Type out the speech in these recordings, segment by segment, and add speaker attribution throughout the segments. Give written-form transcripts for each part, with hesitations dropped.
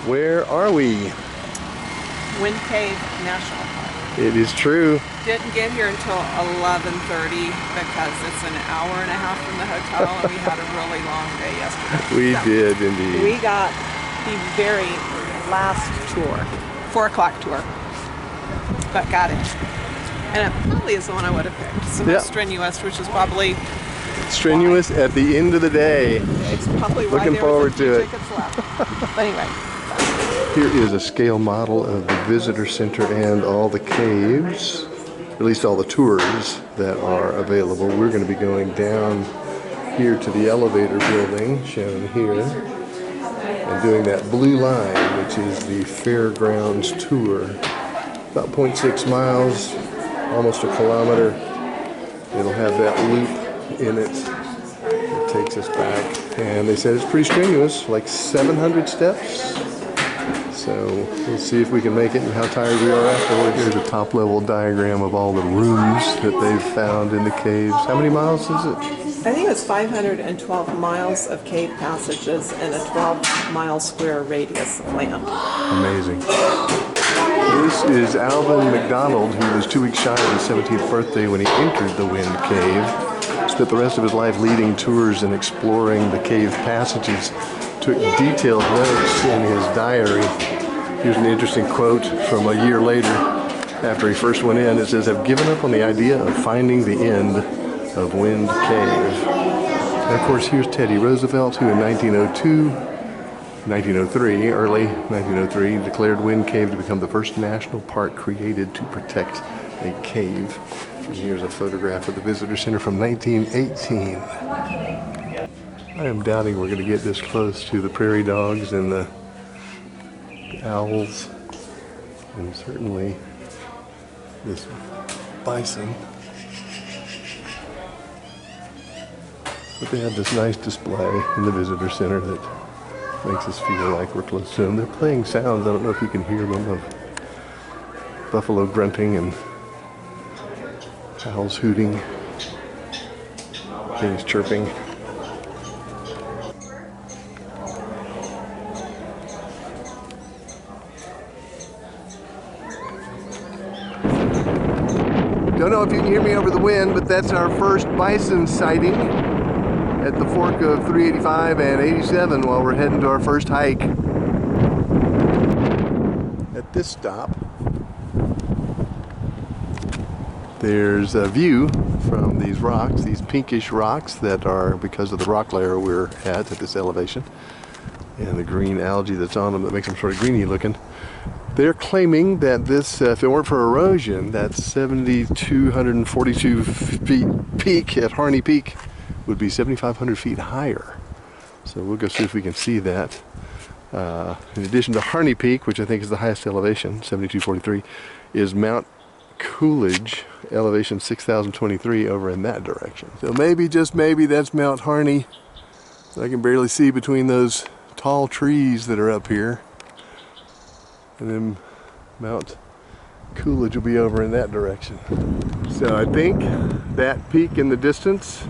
Speaker 1: Where are we?
Speaker 2: Wind Cave National Park.
Speaker 1: It is true.
Speaker 2: Didn't get here until 11:30 because it's an hour and a half from the hotel and we had a really long day yesterday.
Speaker 1: We did indeed.
Speaker 2: We got the very last tour, 4 o'clock tour, but got it. And it probably is the one I would have picked. It's the most strenuous, which is probably
Speaker 1: strenuous at the end of the day.
Speaker 2: It's probably why
Speaker 1: looking
Speaker 2: there
Speaker 1: forward
Speaker 2: was a few
Speaker 1: to it.
Speaker 2: tickets left. But anyway.
Speaker 1: Here is a scale model of the visitor center and all the caves, at least all the tours that are available. We're going to be going down here to the elevator building, shown here, and doing that blue line, which is the Fairgrounds tour. About 0.6 miles, almost a kilometer. It'll have that loop in it. It takes us back. And they said it's pretty strenuous, like 700 steps. So we'll see if we can make it and how tired we are afterward. Here's a top level diagram of all the rooms that they've found in the caves. How many miles is it?
Speaker 2: I think it's 512 miles of cave passages and a 12-mile square radius of land.
Speaker 1: Amazing. This is Alvin McDonald, who was 2 weeks shy of his 17th birthday when he entered the Wind Cave. Spent the rest of his life leading tours and exploring the cave passages. Took detailed notes in his diary. Here's an interesting quote from a year later after he first went in. It says, "I've given up on the idea of finding the end of Wind Cave." And of course, here's Teddy Roosevelt, who in 1903, early 1903, declared Wind Cave to become the first national park created to protect a cave. And here's a photograph of the visitor center from 1918. I am doubting we're going to get this close to the prairie dogs and the owls, and certainly this bison. But they have this nice display in the visitor center that makes us feel like we're close to them. They're playing sounds, I don't know if you can hear them, of buffalo grunting and owls hooting, things chirping. Don't know if you can hear me over the wind, but that's our first bison sighting at the fork of 385 and 87 while we're heading to our first hike. At this stop, there's a view from these rocks, these pinkish rocks that are because of the rock layer we're at this elevation, and the green algae that's on them that makes them sort of greeny looking. They're claiming that this, if it weren't for erosion, that 7,242 feet peak at Harney Peak would be 7,500 feet higher. So we'll go see if we can see that. In addition to Harney Peak, which I think is the highest elevation, 7,243, is Mount Coolidge, elevation 6,023 over in that direction. So maybe, just maybe, that's Mount Harney. I can barely see between those tall trees that are up here. And then Mount Coolidge will be over in that direction. So I think that peak in the distance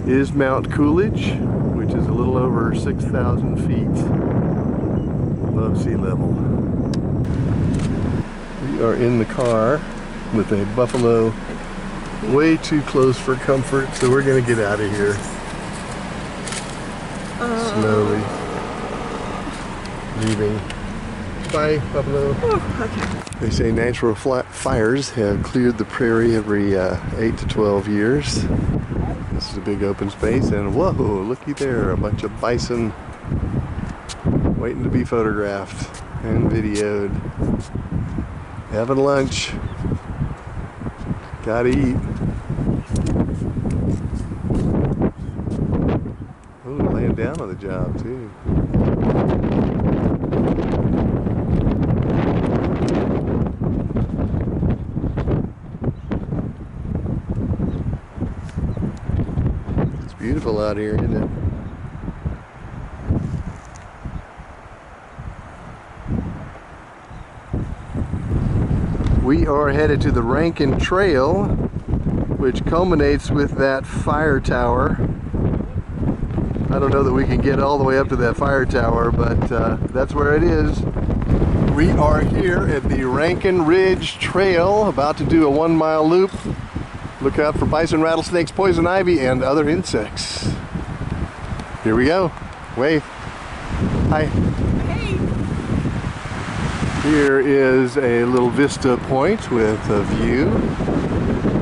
Speaker 1: is Mount Coolidge, which is a little over 6,000 feet above sea level. We are in the car with a buffalo way too close for comfort, so we're gonna get out of here slowly, leaving. Bye, buffalo.
Speaker 2: Oh, okay.
Speaker 1: They say natural fires have cleared the prairie every 8 to 12 years. This is a big open space, and whoa, looky there, a bunch of bison waiting to be photographed and videoed. Having lunch. Gotta eat. Oh, laying down on the job too. Beautiful out here, isn't it? We are headed to the Rankin Trail, which culminates with that fire tower I don't know that we can get all the way up to that fire tower, but that's where it is. We are here at the Rankin Ridge Trail, about to do a 1-mile loop. Look out for bison, rattlesnakes, poison ivy, and other insects. Here we go. Wave. Hi.
Speaker 2: Hey.
Speaker 1: Here is a little vista point with a view,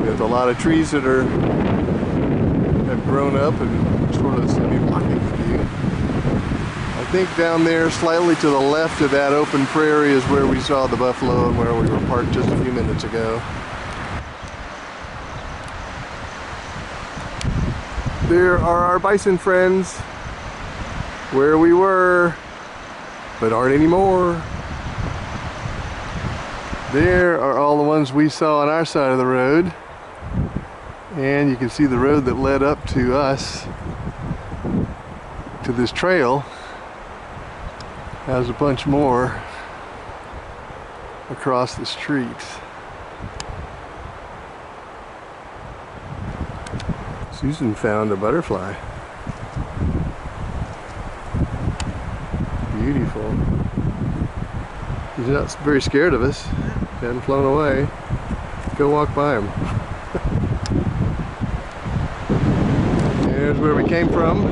Speaker 1: with a lot of trees that have grown up and sort of semi-blocking the view. I think down there, slightly to the left of that open prairie, is where we saw the buffalo and where we were parked just a few minutes ago. There are our bison friends, where we were, but aren't anymore. There are all the ones we saw on our side of the road. And you can see the road that led up to us, to this trail, has a bunch more across the street. Susan found a butterfly. Beautiful. He's not very scared of us. He hadn't flown away. Go walk by him. There's where we came from.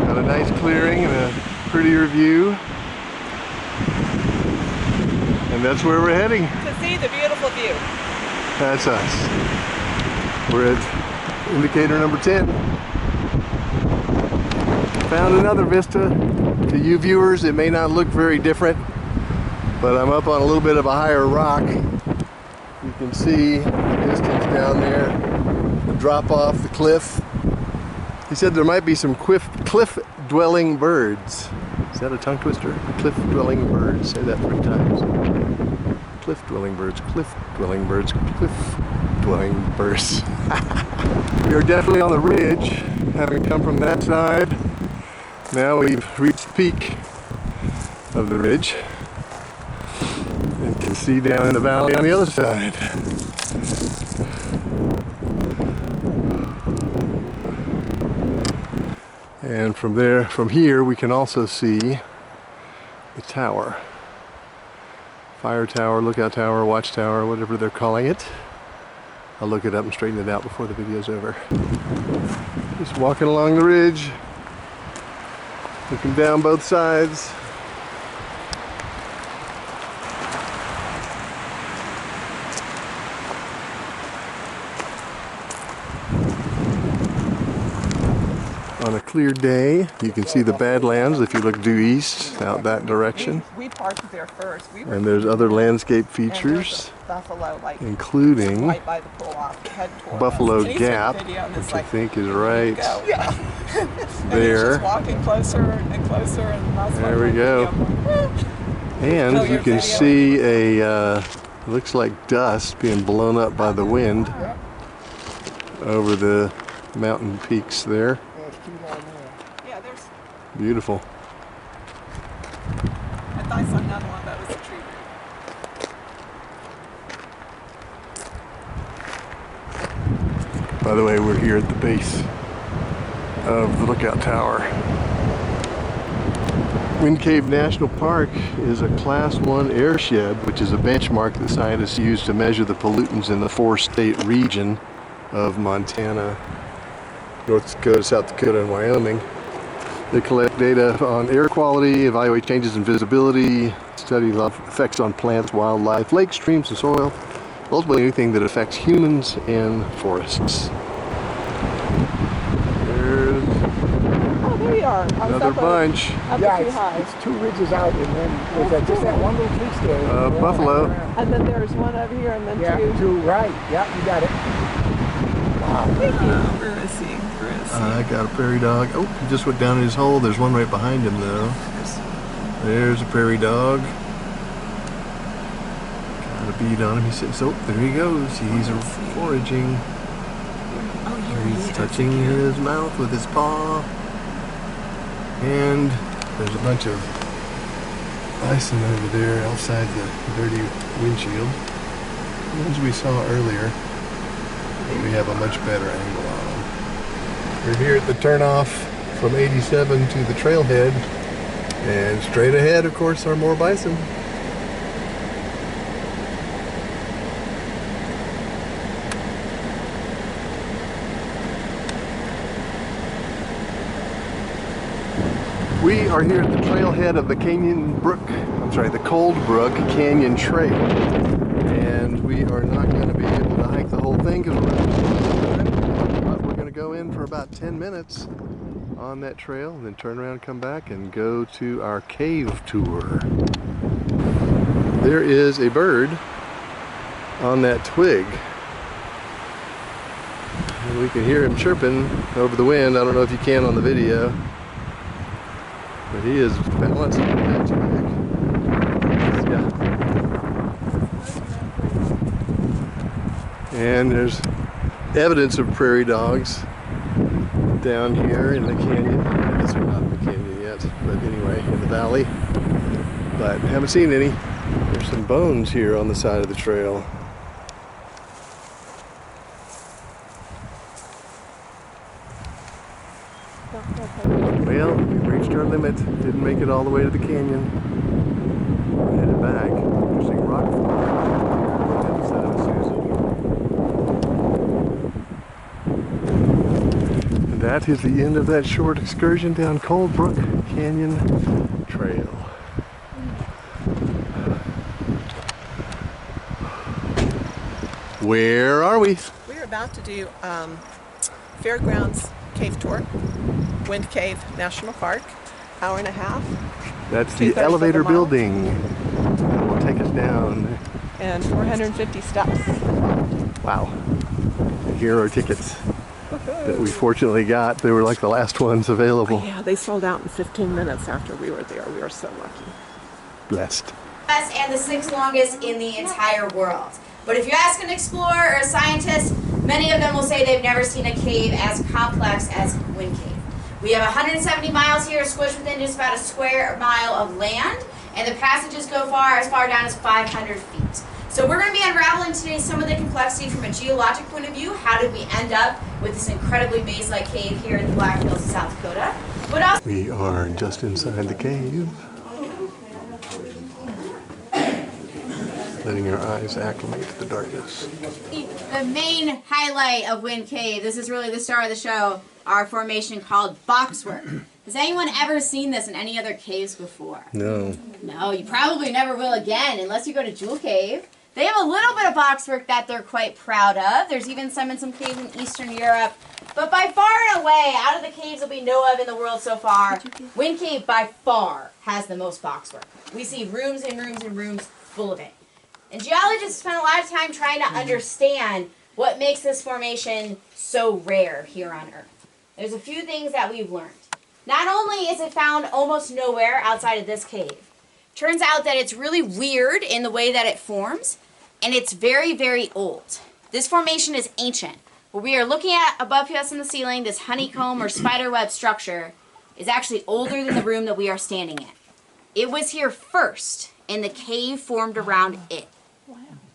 Speaker 1: Got a nice clearing and a prettier view. And that's where we're heading.
Speaker 2: To see the beautiful view.
Speaker 1: That's us. We're at indicator number 10. Found another vista. To you viewers, it may not look very different, but I'm up on a little bit of a higher rock. You can see the distance down there, the drop off the cliff. He said there might be some cliff-dwelling birds. Is that a tongue twister? Cliff-dwelling birds. Say that 3 times. Cliff-dwelling birds, cliff-dwelling birds, cliff-dwelling birds. We are definitely on the ridge, having come from that side. Now we've reached the peak of the ridge and can see down in the valley on the other side. And from here, we can also see the tower. Fire tower, lookout tower, watchtower, whatever they're calling it. I'll look it up and straighten it out before the video's over. Just walking along the ridge, looking down both sides. On a clear day, you can see the Badlands if you look due east, out that direction.
Speaker 2: We parked there first.
Speaker 1: And there's other landscape features,
Speaker 2: buffalo,
Speaker 1: including
Speaker 2: right by the pull-off, head toward
Speaker 1: Buffalo
Speaker 2: us.
Speaker 1: Gap, which I think is right there.
Speaker 2: Just walking closer and closer, and that's
Speaker 1: there we go. And you can see a looks like dust being blown up by the wind over the mountain peaks there.
Speaker 2: Yeah, there's.
Speaker 1: Beautiful.
Speaker 2: I thought I saw another one, but it was a tree.
Speaker 1: By the way, we're here at the base of the lookout tower. Wind Cave National Park is a Class 1 airshed, which is a benchmark that scientists use to measure the pollutants in the 4-state region of Montana, North Dakota, South Dakota, and Wyoming. They collect data on air quality, evaluate changes in visibility, study effects on plants, wildlife, lakes, streams, and soil. Ultimately, anything that affects humans and forests. There's
Speaker 2: There you are.
Speaker 1: another bunch.
Speaker 3: Yeah, it's 2 ridges out, and then there's just that one little tree stand.
Speaker 1: Buffalo.
Speaker 2: And then there's one over here, and then
Speaker 3: Yeah, 2, right. Yeah, you got it. Wow.
Speaker 2: Thank you. Where is he?
Speaker 1: I got a prairie dog. Oh, he just went down in his hole. There's one right behind him, though. There's a prairie dog. Got a bead on him. He's sitting. So there he goes. He's foraging. He's touching his mouth with his paw. And there's a bunch of bison over there outside the dirty windshield. The ones we saw earlier. We have a much better angle on them. We're here at the turnoff from 87 to the trailhead. And straight ahead, of course, are more bison. We are here at the trailhead of the the Cold Brook Canyon Trail. And we are not going to be able to hike the whole thing because we're running out of time. But we're going to go in for about 10 minutes on that trail and then turn around, come back, and go to our cave tour. There is a bird on that twig. And we can hear him chirping over the wind. I don't know if you can on the video. But he is balanced on that twig. And there's evidence of prairie dogs down here in the canyon. I guess we're not in the canyon yet, but anyway, in the valley. But haven't seen any. There's some bones here on the side of the trail. Well, we reached our limit. Didn't make it all the way to the canyon. We're headed back. Interesting rock fall on the side of Susan. And that is the end of that short excursion down Cold Brook Canyon Trail. Where are we?
Speaker 2: We're about to do Fairgrounds Cave Tour, Wind Cave National Park, hour and a half.
Speaker 1: That's the elevator building that will take us down.
Speaker 2: And 450 steps.
Speaker 1: Wow. And here are tickets that we fortunately got. They were like the last ones available.
Speaker 2: Yeah, they sold out in 15 minutes after we were there. We were so lucky.
Speaker 1: Blessed.
Speaker 4: And the 6th longest in the entire world. But if you ask an explorer or a scientist, many of them will say they've never seen a cave as complex as Wind Cave. We have 170 miles here, squished within just about a square mile of land, and the passages go as far down as 500 feet. So we're going to be unraveling today some of the complexity from a geologic point of view. How did we end up with this incredibly maze-like cave here in the Black Hills of South Dakota? But also
Speaker 1: We are just inside the cave. Letting our eyes acclimate to the darkness.
Speaker 4: the main highlight of Wind Cave, this is really the star of the show, our formation called boxwork. Has anyone ever seen this in any other caves before?
Speaker 1: No.
Speaker 4: No, you probably never will again unless you go to Jewel Cave. They have a little bit of boxwork that they're quite proud of. There's even some in some caves in Eastern Europe. But by far and away, out of the caves that we know of in the world so far, Wind Cave by far has the most boxwork. We see rooms and rooms and rooms full of it. And geologists spend a lot of time trying to understand what makes this formation so rare here on Earth. There's a few things that we've learned. Not only is it found almost nowhere outside of this cave, turns out that it's really weird in the way that it forms, and it's very, very old. This formation is ancient. What we are looking at above us in the ceiling, this honeycomb or spiderweb structure, is actually older than the room that we are standing in. It was here first, and the cave formed around it.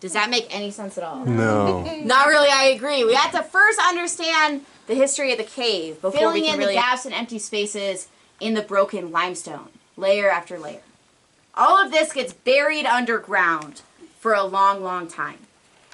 Speaker 4: Does that make any sense at all?
Speaker 1: No.
Speaker 4: Not really, I agree. We have to first understand the history of the cave before we can really the gaps and empty spaces in the broken limestone, layer after layer. All of this gets buried underground for a long, long time.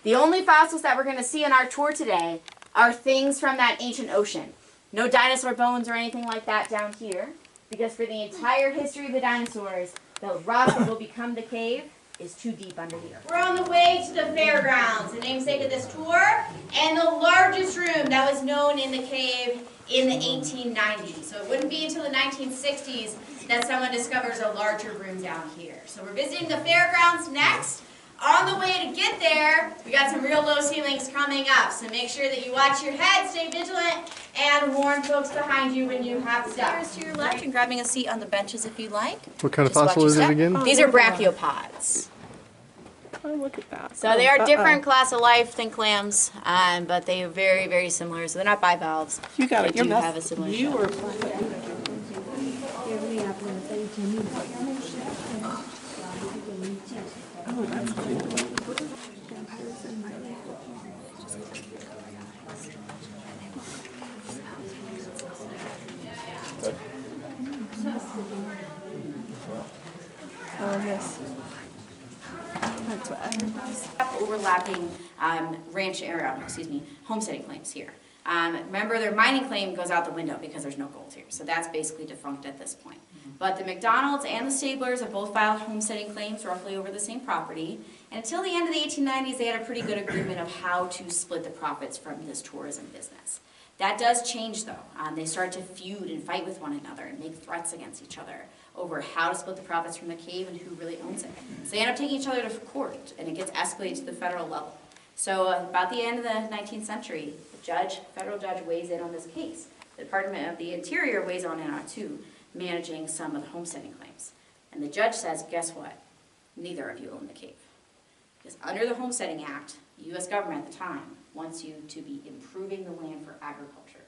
Speaker 4: The only fossils that we're going to see on our tour today are things from that ancient ocean. No dinosaur bones or anything like that down here, because for the entire history of the dinosaurs, the rock that will become the cave is too deep under here. We're on the way to the fairgrounds, the namesake of this tour, and the largest room that was known in the cave in the 1890s. So it wouldn't be until the 1960s that someone discovers a larger room down here. So we're visiting the fairgrounds next. On the way to get there, we got some real low ceilings coming up. So make sure that you watch your head, stay vigilant, and warn folks behind you when you have stuff.
Speaker 5: Stairs to your left and grabbing a seat on the benches if you like.
Speaker 1: What kind of
Speaker 5: Just watch
Speaker 1: fossil
Speaker 5: your
Speaker 1: is it
Speaker 5: step.
Speaker 1: again?
Speaker 4: These are brachiopods.
Speaker 2: Oh, look at that.
Speaker 5: So they are different class of life than clams, but they are very, very similar. So they're not bivalves.
Speaker 2: You got
Speaker 5: They
Speaker 2: it. You're
Speaker 5: do have a similar
Speaker 2: You
Speaker 5: shell.
Speaker 2: were Oh, yes. That's what I
Speaker 5: Overlapping homesteading claims here. Remember, their mining claim goes out the window because there's no gold here, so that's basically defunct at this point. But the McDonald's and the Stablers have both filed homesteading claims roughly over the same property, and until the end of the 1890s, they had a pretty good agreement of how to split the profits from this tourism business. That does change, though. They start to feud and fight with one another and make threats against each other over how to split the profits from the cave and who really owns it. So they end up taking each other to court, and it gets escalated to the federal level. So about the end of the 19th century, the federal judge weighs in on this case. The Department of the Interior weighs on it too, managing some of the homesteading claims. And the judge says, guess what? Neither of you own the cave. Because under the Homesteading Act, the U.S. government at the time wants you to be improving the land for agriculture.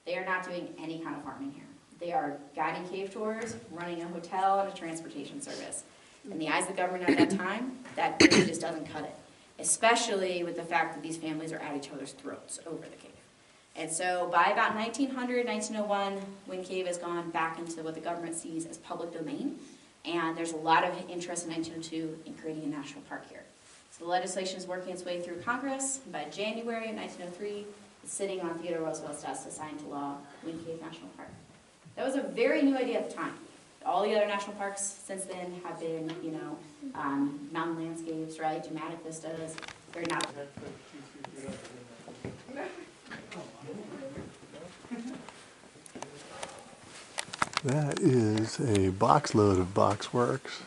Speaker 5: They are not doing any kind of farming here. They are guiding cave tours, running a hotel, and a transportation service. In the eyes of the government at that time, that really just doesn't cut it, especially with the fact that these families are at each other's throats over the cave. And so by about 1900, 1901, Wind Cave has gone back into what the government sees as public domain, and there's a lot of interest in 1902 in creating a national park here. So the legislation is working its way through Congress. By January of 1903, it's sitting on Theodore Roosevelt's desk to sign into law Wind Cave National Park. That was a very new idea at the time. All the other national parks since then have been, mountain landscapes, right, dramatic vistas. They're not.
Speaker 1: That is a box load of boxworks.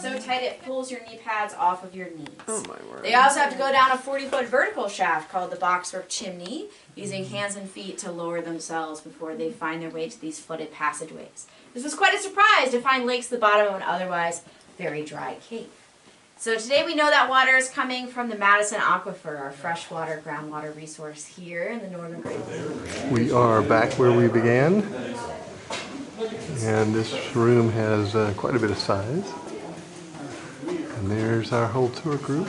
Speaker 5: So tight it pulls your knee pads off of your knees.
Speaker 2: Oh my word.
Speaker 5: They also have to go down a 40-foot vertical shaft called the boxwork chimney, using hands and feet to lower themselves before they find their way to these flooded passageways. This was quite a surprise to find lakes at the bottom of an otherwise very dry cave. So today we know that water is coming from the Madison Aquifer, our freshwater groundwater resource here in the northern Great Lakes.
Speaker 1: We are back where we began, and this room has quite a bit of size. And there's our whole tour group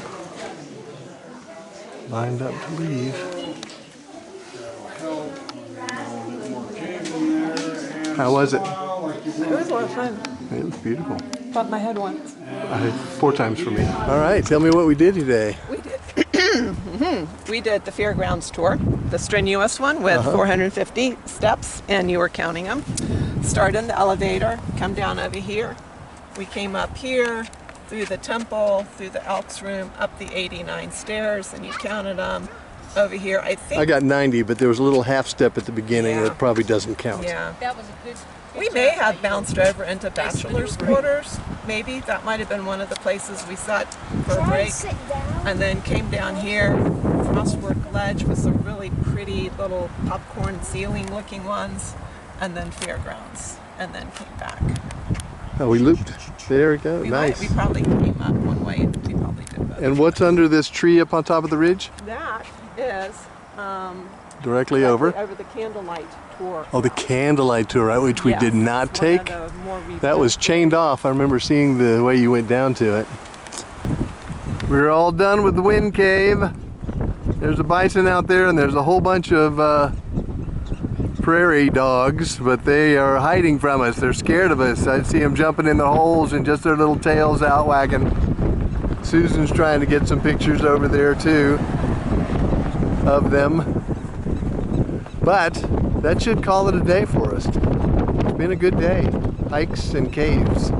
Speaker 1: lined up to leave. How was it?
Speaker 2: It was a lot of fun.
Speaker 1: It was beautiful.
Speaker 2: Bumped my head once.
Speaker 1: 4 times for me. All right, tell me what we did today.
Speaker 2: We did. We did the fairgrounds tour, the strenuous one with 450 steps, and you were counting them. Start in the elevator, come down over here. We came up here, through the temple, through the Elks Room, up the 89 stairs, and you counted them. Over here, I think.
Speaker 1: I got 90, but there was a little half step at the beginning
Speaker 2: Yeah.
Speaker 1: that probably doesn't count.
Speaker 2: Yeah.
Speaker 5: That was a good.
Speaker 2: We may have bounced over into bachelor's quarters. Maybe that might have been one of the places we sat for a break. And then came down here, frostwork ledge with some really pretty little popcorn ceiling looking ones, and then fairgrounds, and then came back.
Speaker 1: Oh, we looped. There we go. Nice.
Speaker 2: We probably came up one way and we probably did both.
Speaker 1: And what's under this tree up on top of the ridge?
Speaker 2: That is
Speaker 1: Directly over?
Speaker 2: the candlelight tour.
Speaker 1: Oh, the candlelight tour, right, which we
Speaker 2: Yes,
Speaker 1: did not
Speaker 2: it's one of
Speaker 1: take.
Speaker 2: the more
Speaker 1: That was chained off. I remember seeing the way you went down to it. We're all done with the Wind Cave. There's a bison out there, and there's a whole bunch of prairie dogs, but they are hiding from us. They're scared of us. I see them jumping in the holes and just their little tails out wagging. Susan's trying to get some pictures over there too of them. But that should call it a day for us. It's been a good day. Hikes and caves.